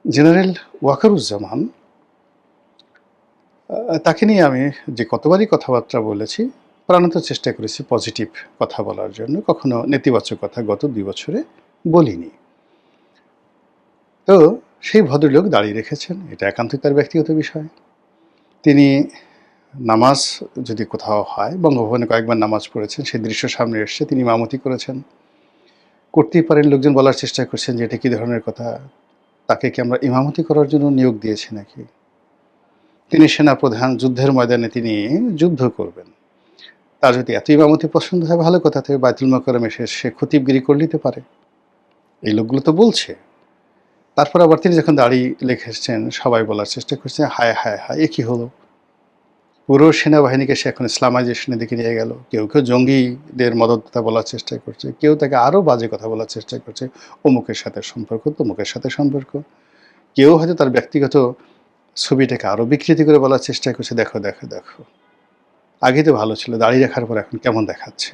General Wakeruzzaman, তাকে নিয়ে আমি যে কতবারই কথাবার্তা বলেছি, প্রাণান্ত চেষ্টা করেছি পজিটিভ কথা বলার জন্য। কখনো নেতিবাচক কথা গত ২ বছরে বলিনি। তো সেই ভদ্রলোক দাঁড়িয়ে রেখেছেন, এটা একান্তই তার ব্যক্তিগত বিষয়। তিনি নামাজ যদি কোথাও হয়, বঙ্গভবনে কয়েকবার নামাজ পড়েছেন, সেই দৃশ্য সামনে এসছে, তিনি ইমামতি করেছেন। করতেই পারেন, লোকজন বলার চেষ্টা করছেন যে এটা কী ধরনের কথা, তাকে কি আমরা ইমামতি করার জন্য নিয়োগ দিয়েছি নাকি? তিনি সেনাপ্রধান, যুদ্ধের ময়দানে তিনি যুদ্ধ করবেন। তার যদি এত ইমামতি পছন্দ হয় ভালো কথা, তবে বায়তুল মোকাররমে এসে সে খতিবগিরি করে নিতে পারে। এই লোকগুলো তো বলছে। তারপর আবার তিনি যখন দাঁড়িয়ে লিখেছেন, সবাই বলার চেষ্টা করছে, হায় হায় হায়, এ কী হলো? পুরো সেনাবাহিনীকে সে এখন ইসলামাইজেশনের দিকে নিয়ে গেল। কেউ কেউ জঙ্গিদের মদতদাতা বলার চেষ্টা করছে, কেউ তাকে আরও বাজে কথা বলার চেষ্টা করছে, অমুকের সাথে সম্পর্ক, তমুকের সাথে সম্পর্ক। কেউ হয়তো তার ব্যক্তিগত ছবিটাকে আরও বিকৃতি করে বলার চেষ্টা করছে, দেখো দেখো দেখো, আগে তো ভালো ছিল, দাঁড়িয়ে রাখার পর এখন কেমন দেখাচ্ছে,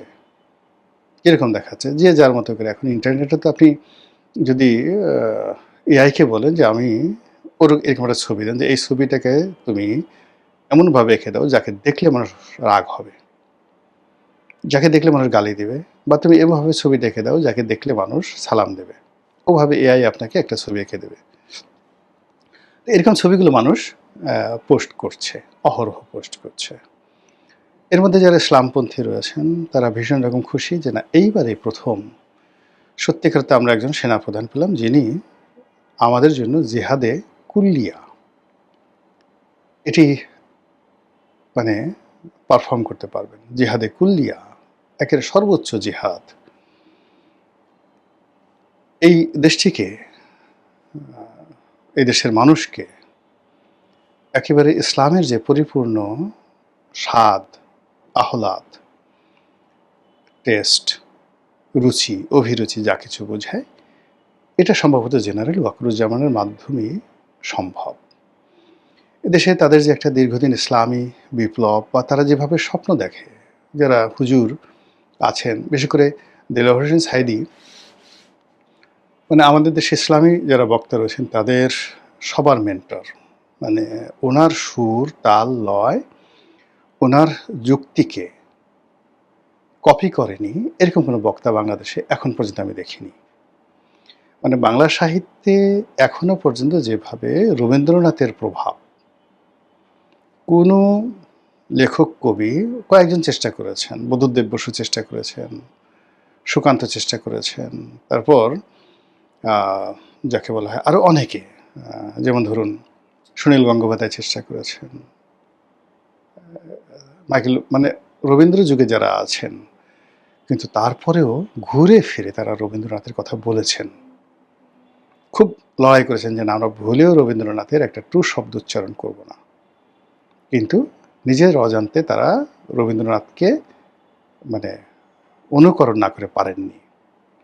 কীরকম দেখাচ্ছে। যে যার মতো করে, এখন ইন্টারনেটে তো আপনি যদি এআইকে বলেন যে আমি ওর এরকম একটা ছবি দেন, যে এই ছবিটাকে তুমি এমনভাবে এঁকে দাও যাকে দেখলে মানুষ রাগ হবে, যাকে দেখলে মানুষ গালি দেবে, বা তুমি এভাবে ছবি এঁকে দাও যাকে দেখলে মানুষ সালাম দেবে। ওভাবে এআই আপনাকে একটা ছবি এঁকে দেবে। এরকম ছবিগুলো মানুষ পোস্ট করছে, অহরহ পোস্ট করছে। এর মধ্যে যারা ইসলামপন্থী রয়েছেন তারা ভীষণ রকম খুশি যে না, এইবারে প্রথম সত্যিকারতে আমরা একজন সেনাপ্রধান পেলাম যিনি আমাদের জন্য জিহাদে কুল্লিয়া এটি মানে পারফর্ম করতে পারবেন। জিহাদে কুল্লিয়া, একের সর্বোচ্চ জিহাদ। এই দেশটিকে, এই দেশের মানুষকে একেবারে ইসলামের যে পরিপূর্ণ স্বাদ, আহ্লাদ, টেস্ট, রুচি, অভিরুচি যা কিছু বোঝায়, এটা সম্ভবত জেনারেল ওয়াকারুজ্জামানের মাধ্যমেই সম্ভব। এদেশে তাদের যে একটা দীর্ঘদিন ইসলামী বিপ্লব, বা তারা যেভাবে স্বপ্ন দেখে, যারা হুজুর আছেন, বিশেষ করে দেলোয়ার হোসেন সাঈদী, মানে আমাদের দেশে ইসলামী যারা বক্তা রয়েছেন তাদের সবার মেন্টর। মানে ওনার সুর, তাল, লয়, ওনার যুক্তিকে কপি করেনি এরকম কোনো বক্তা বাংলাদেশে এখন পর্যন্ত আমি দেখিনি। মানে বাংলা সাহিত্যে এখনো পর্যন্ত যেভাবে রবীন্দ্রনাথের প্রভাব, কোনো লেখক কবি কয়েকজন চেষ্টা করেছেন, বুদ্ধদেব বসু চেষ্টা করেছেন, সুকান্ত চেষ্টা করেছেন, তারপর যাকে বলা হয় আরও অনেকে, যেমন ধরুন সুনীল গঙ্গোপাধ্যায় চেষ্টা করেছেন, মাইকেল, মানে রবীন্দ্র যুগে যারা আছেন, কিন্তু তারপরেও ঘুরে ফিরে তারা রবীন্দ্রনাথের কথা বলেছেন, খুব লড়াই করেছেন যে না, আমরা ভুলেও রবীন্দ্রনাথের একটা টু শব্দ উচ্চারণ করব না। কিন্তু নিজের অজান্তে তারা রবীন্দ্রনাথকে মানে অনুকরণ না করে পারেননি।